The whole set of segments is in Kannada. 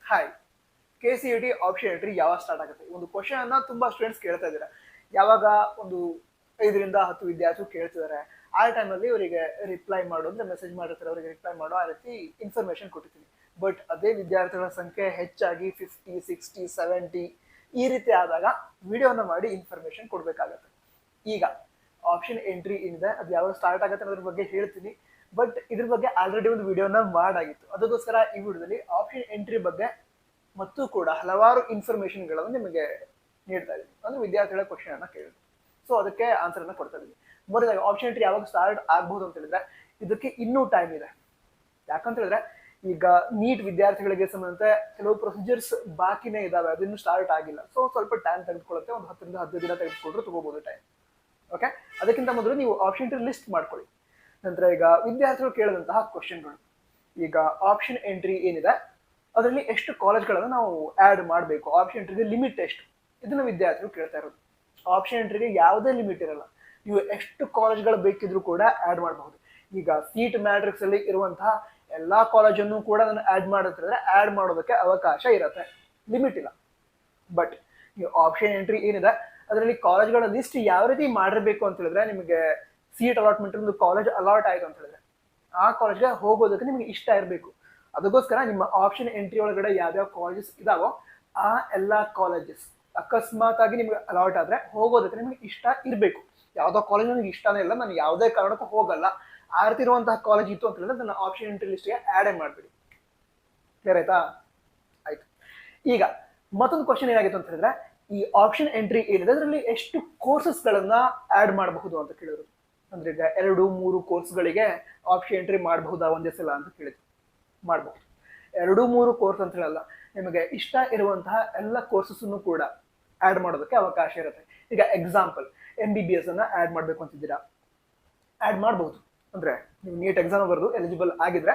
ಹಾಯ್, KCET ಆಪ್ಷನ್ ಎಂಟ್ರಿ ಯಾವಾಗ ಸ್ಟಾರ್ಟ್ ಆಗುತ್ತೆ? ಒಂದು ಕ್ವಶನ್ ಅನ್ನ ತುಂಬಾ ಸ್ಟೂಡೆಂಟ್ಸ್ ಕೇಳ್ತಾ ಇದ್ದಾರೆ. ಯಾವಾಗ ಒಂದು 5ರಿಂದ 10 ವಿದ್ಯಾರ್ಥಿಗಳು ಕೇಳ್ತಿದ್ದಾರೆ, ಆ ಟೈಮಲ್ಲಿ ಇವರಿಗೆ ರಿಪ್ಲೈ ಮಾಡು ಅಂದ್ರೆ ಮೆಸೇಜ್ ಮಾಡಿರ್ತಾರೆ, ಅವರಿಗೆ ರಿಪ್ಲೈ ಮಾಡೋ ಆ ರೀತಿ ಇನ್ಫಾರ್ಮೇಶನ್ ಕೊಟ್ಟಿದ್ದೀನಿ. ಬಟ್ ಅದೇ ವಿದ್ಯಾರ್ಥಿಗಳ ಸಂಖ್ಯೆ ಹೆಚ್ಚಾಗಿ 50, 60, 70 ಈ ರೀತಿ ಆದಾಗ ವಿಡಿಯೋನ ಮಾಡಿ ಇನ್ಫಾರ್ಮೇಶನ್ ಕೊಡ್ಬೇಕಾಗತ್ತೆ. ಈಗ ಆಪ್ಷನ್ ಎಂಟ್ರಿ ಏನಿದೆ ಅದು ಯಾವಾಗ ಸ್ಟಾರ್ಟ್ ಆಗುತ್ತೆ ಅನ್ನೋದ್ರ ಬಗ್ಗೆ ಹೇಳ್ತೀನಿ. ಬಟ್ ಇದ್ರ ಬಗ್ಗೆ ಆಲ್ರೆಡಿ ಒಂದು ವಿಡಿಯೋನ ಮಾಡಾಗಿತ್ತು. ಅದಕ್ಕೋಸ್ಕರ ಈ ವಿಡಿಯೋದಲ್ಲಿ ಆಪ್ಷನ್ ಎಂಟ್ರಿ ಬಗ್ಗೆ ಮತ್ತು ಕೂಡ ಹಲವಾರು ಇನ್ಫಾರ್ಮೇಶನ್ಗಳನ್ನು ನಿಮಗೆ ನೀಡ್ತಾ ಇದ್ದೀನಿ. ಅಂದ್ರೆ ವಿದ್ಯಾರ್ಥಿಗಳ ಕ್ವಶನ್ ಅನ್ನ ಕೇಳಿದ್ರು, ಸೊ ಅದಕ್ಕೆ ಆನ್ಸರ್ ಅನ್ನ ಕೊಡ್ತಾ ಇದ್ದೀನಿ. ಮೊದಲಾಗಿ ಆಪ್ಷನ್ ಎಂಟ್ರಿ ಯಾವಾಗ ಸ್ಟಾರ್ಟ್ ಆಗ್ಬಹುದು ಅಂತ ಹೇಳಿದ್ರೆ ಇದಕ್ಕೆ ಇನ್ನೂ ಟೈಮ್ ಇದೆ. ಯಾಕಂತ ಹೇಳಿದ್ರೆ ಈಗ ನೀಟ್ ವಿದ್ಯಾರ್ಥಿಗಳಿಗೆ ಸಂಬಂಧಂತೆ ಕೆಲವು ಪ್ರೊಸೀಜರ್ಸ್ ಬಾಕಿನೇ ಇದಾವೆ, ಅದಿನ್ನೂ ಸ್ಟಾರ್ಟ್ ಆಗಿಲ್ಲ. ಸೊ ಸ್ವಲ್ಪ ಟೈಮ್ ತೆಗೆದುಕೊಳ್ಳುತ್ತೆ, ಒಂದು 10ರಿಂದ 15 ದಿನ ತೆಗೆದುಕೊಂಡ್ರೆ ತಗೋಬಹುದು ಟೈಮ್. ಓಕೆ, ಅದಕ್ಕಿಂತ ಮೊದಲು ನೀವು ಆಪ್ಷನ್ ಎಂಟ್ರಿ ಲಿಸ್ಟ್ ಮಾಡ್ಕೊಳ್ಳಿ. ನಂತರ ಈಗ ವಿದ್ಯಾರ್ಥಿಗಳು ಕೇಳಿದಂತಹ ಕ್ವಶನ್ಗಳು, ಈಗ ಆಪ್ಷನ್ ಎಂಟ್ರಿ ಏನಿದೆ ಅದರಲ್ಲಿ ಎಷ್ಟು ಕಾಲೇಜ್ಗಳನ್ನು ನಾವು ಆಡ್ ಮಾಡಬೇಕು, ಆಪ್ಷನ್ ಎಂಟ್ರಿಗೆ ಲಿಮಿಟ್ ಎಷ್ಟು, ಇದನ್ನ ವಿದ್ಯಾರ್ಥಿಗಳು ಕೇಳ್ತಾ ಇರೋದು. ಆಪ್ಷನ್ ಎಂಟ್ರಿಗೆ ಯಾವುದೇ ಲಿಮಿಟ್ ಇರಲ್ಲ, ನೀವು ಎಷ್ಟು ಕಾಲೇಜ್ಗಳು ಬೇಕಿದ್ರು ಕೂಡ ಆಡ್ ಮಾಡಬಹುದು. ಈಗ ಸೀಟ್ ಮ್ಯಾಟ್ರಿಕ್ಸ್ ಅಲ್ಲಿ ಇರುವಂತಹ ಎಲ್ಲಾ ಕಾಲೇಜನ್ನು ಕೂಡ ನಾನು ಆಡ್ ಮಾಡುತ್ತಿದ್ರೆ ಆಡ್ ಮಾಡೋದಕ್ಕೆ ಅವಕಾಶ ಇರುತ್ತೆ, ಲಿಮಿಟ್ ಇಲ್ಲ. ಬಟ್ ನೀವು ಆಪ್ಷನ್ ಎಂಟ್ರಿ ಏನಿದೆ ಅದರಲ್ಲಿ ಕಾಲೇಜ್ಗಳ ಲಿಸ್ಟ್ ಯಾವ ರೀತಿ ಮಾಡಿರ್ಬೇಕು ಅಂತ ಹೇಳಿದ್ರೆ, ನಿಮಗೆ ಸೀಟ್ ಅಲಾಟ್ಮೆಂಟ್ ಒಂದು ಕಾಲೇಜ್ ಅಲಾಟ್ ಆಯ್ತು ಅಂತ ಹೇಳಿದ್ರೆ ಆ ಕಾಲೇಜ್ಗೆ ಹೋಗೋದಕ್ಕೆ ನಿಮಗೆ ಇಷ್ಟ ಇರಬೇಕು. ಅದಕ್ಕೋಸ್ಕರ ನಿಮ್ಮ ಆಪ್ಷನ್ ಎಂಟ್ರಿ ಒಳಗಡೆ ಯಾವ್ಯಾವ ಕಾಲೇಜಸ್ ಇದಾವೋ ಆ ಎಲ್ಲಾ ಕಾಲೇಜಸ್ ಅಕಸ್ಮಾತ್ ಆಗಿ ನಿಮ್ಗೆ ಅಲಾಟ್ ಆದ್ರೆ ಹೋಗೋದಕ್ಕೆ ನಿಮ್ಗೆ ಇಷ್ಟ ಇರಬೇಕು. ಯಾವ್ದೋ ಕಾಲೇಜ್ ನನಗೆ ಇಷ್ಟನೇ ಇಲ್ಲ, ನಾನು ಯಾವುದೇ ಕಾರಣಕ್ಕೂ ಹೋಗಲ್ಲ, ಆ ರೀತಿ ಇರುವಂತಹ ಕಾಲೇಜ್ ಇತ್ತು ಅಂತ ಹೇಳಿದ್ರೆ ನನ್ನ ಆಪ್ಷನ್ ಎಂಟ್ರಿ ಲಿಸ್ಟ್ಗೆ ಆಡ್ ಮಾಡ್ಬಿಡಿ. ಕ್ಲಿಯರ್ ಆಯ್ತಾ? ಆಯ್ತು. ಈಗ ಮತ್ತೊಂದು ಕ್ವಶನ್ ಏನಾಗಿತ್ತು ಅಂತ ಹೇಳಿದ್ರೆ, ಈ ಆಪ್ಷನ್ ಎಂಟ್ರಿ ಏನಿದೆ ಅದರಲ್ಲಿ ಎಷ್ಟು ಕೋರ್ಸಸ್ ಗಳನ್ನ ಆಡ್ ಮಾಡಬಹುದು ಅಂತ ಕೇಳಿದ್ರು. ಅಂದ್ರೆ ಈಗ 2-3 ಕೋರ್ಸ್ಗಳಿಗೆ ಆಪ್ಷನ್ ಎಂಟ್ರಿ ಮಾಡಬಹುದಾ ಒಂದೇ ಸಲ ಅಂತ ಕೇಳಿದ್ರು. ಮಾಡಬಹುದು. 2-3 ಕೋರ್ಸ್ ಅಂತ ಹೇಳಲ್ಲ, ನಿಮಗೆ ಇಷ್ಟ ಇರುವಂತಹ ಎಲ್ಲ ಕೋರ್ಸಸ್ ಕೂಡ ಆಡ್ ಮಾಡೋದಕ್ಕೆ ಅವಕಾಶ ಇರುತ್ತೆ. ಈಗ ಎಕ್ಸಾಂಪಲ್ MBBS ಅನ್ನ ಆಡ್ ಮಾಡ್ಬೇಕು ಅಂತಿದ್ದೀರಾ, ಆಡ್ ಮಾಡಬಹುದು. ಅಂದ್ರೆ ನೀವು ನೀಟ್ ಎಕ್ಸಾಮ್ ಬರೆದು ಎಲಿಜಿಬಲ್ ಆಗಿದ್ರೆ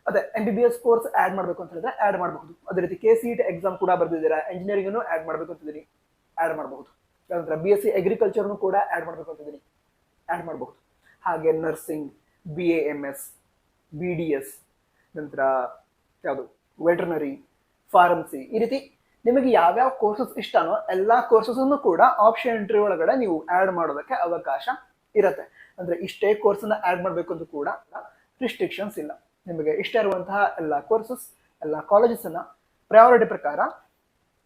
ಅದೇ MBBS ಕೋರ್ಸ್ ಆಡ್ ಮಾಡ್ಬೇಕು ಅಂತ ಹೇಳಿದ್ರೆ ಆಡ್ ಮಾಡಬಹುದು. ಅದೇ ರೀತಿ KCET ಎಕ್ಸಾಮ್ ಕೂಡ ಬರ್ದಿದ್ದೀರಾ, ಇಂಜಿನಿಯರಿಂಗ್ ಅನ್ನು ಆಡ್ ಮಾಡ್ಬೇಕು ಅಂತಿದ್ದೀನಿ, ಆಡ್ ಮಾಡಬಹುದು. ನಂತರ BSc ಅಗ್ರಿಕಲ್ಚರ್ನು ಕೂಡ ಆಡ್ ಮಾಡ್ಬೇಕು ಅಂತಿದ್ದೀನಿ, ಆಡ್ ಮಾಡಬಹುದು. ಹಾಗೆ ನರ್ಸಿಂಗ್, BAMS, BDS, ನಂತರ ಯಾವುದು ವೆಟರ್ನರಿ, ಫಾರ್ಮಸಿ, ಈ ರೀತಿ ನಿಮಗೆ ಯಾವ್ಯಾವ ಕೋರ್ಸಸ್ ಇಷ್ಟನೋ ಎಲ್ಲಾ ಕೋರ್ಸಸ್ ಕೂಡ ಆಪ್ಷನ್ ಎಂಟ್ರಿ ಒಳಗಡೆ ನೀವು ಆಡ್ ಮಾಡೋದಕ್ಕೆ ಅವಕಾಶ ಇರುತ್ತೆ. ಅಂದ್ರೆ ಇಷ್ಟೇ ಕೋರ್ಸ್ ಅನ್ನ ಆಡ್ ಮಾಡಬೇಕು ಅಂತ ಕೂಡ ರಿಸ್ಟ್ರಿಕ್ಷನ್ಸ್ ಇಲ್ಲ. ನಿಮಗೆ ಇಷ್ಟ ಇರುವಂತಹ ಎಲ್ಲ ಕೋರ್ಸಸ್ ಎಲ್ಲ ಕಾಲೇಜಸ್ ಅನ್ನ ಪ್ರಯಾರಿಟಿ ಪ್ರಕಾರ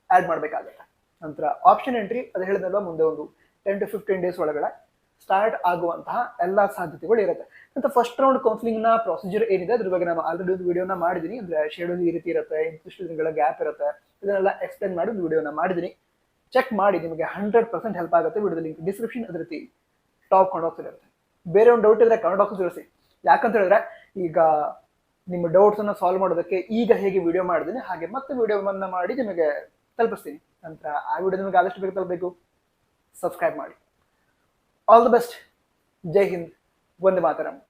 ಆಡ್ ಮಾಡಬೇಕಾಗುತ್ತೆ. ನಂತರ ಆಪ್ಷನ್ ಎಂಟ್ರಿ ಅದು ಹೇಳಿದ್ನಲ್ವ, ಮುಂದೆ ಒಂದು 10 to 15 ಡೇಸ್ ಒಳಗಡೆ ಸ್ಟಾರ್ಟ್ ಆಗುವಂತಹ ಎಲ್ಲಾ ಸಾಧ್ಯತೆಗಳು ಇರುತ್ತೆ. ಅಂತ ಫಸ್ಟ್ ರೌಂಡ್ ಕೌನ್ಸಿಲಿಂಗ್ ನ ಪ್ರೊಸೀಜರ್ ಏನಿದೆ ಅದ್ರ ಬಗ್ಗೆ ನಾನು ಆಲ್ರೆಡಿ ಒಂದು ವಿಡಿಯೋನ ಮಾಡಿದ್ದೀನಿ. ಅಂದ್ರೆ ಶೆಡ್ಯೂಲ್ ಈ ರೀತಿ ಇರುತ್ತೆ, ಇಂತಿಷ್ಟು ದಿನಗಳ ಗ್ಯಾಪ್ ಇರುತ್ತೆ, ಇದನ್ನೆಲ್ಲ ಎಕ್ಸ್ಪ್ಲೇನ್ ಮಾಡಿ ವಿಡಿಯೋನ ಮಾಡಿದ್ದೀನಿ. ಚೆಕ್ ಮಾಡಿ, ನಿಮಗೆ 100% ಹೆಲ್ಪ್ ಆಗುತ್ತೆ. ವಿಡಿಯೋದ ಲಿಂಕ್ ಡಿಸ್ಕ್ರಿಪ್ಷನ್ ಅದೇ ರೀತಿ ಟಾಪ್ ಕಮೆಂಟ್ ಬಾಕ್ಸ್ ಇರುತ್ತೆ. ಬೇರೆ ಒಂದು ಡೌಟ್ ಇದ್ರೆ ಕಮೆಂಟ್ ಬಾಕ್ಸ್ ತಿಳಿಸಿ. ಯಾಕಂತ ಹೇಳಿದ್ರೆ ಈಗ ನಿಮ್ಮ ಡೌಟ್ಸ್ ಅನ್ನ ಸಾಲ್ವ್ ಮಾಡೋದಕ್ಕೆ ಈಗ ಹೇಗೆ ವಿಡಿಯೋ ಮಾಡಿದ್ದೀನಿ ಹಾಗೆ ಮತ್ತೆ ವಿಡಿಯೋವನ್ನ ಮಾಡಿ ನಿಮಗೆ ತಲುಪಿಸ್ತೀನಿ. ನಂತರ ಆ ವಿಡಿಯೋ ನಿಮಗೆ ಆದಷ್ಟು ಬೇಗ ತಲುಪಬೇಕು, ಸಬ್ಸ್ಕ್ರೈಬ್ ಮಾಡಿ. All the best. Jai Hind, Vande Mataram.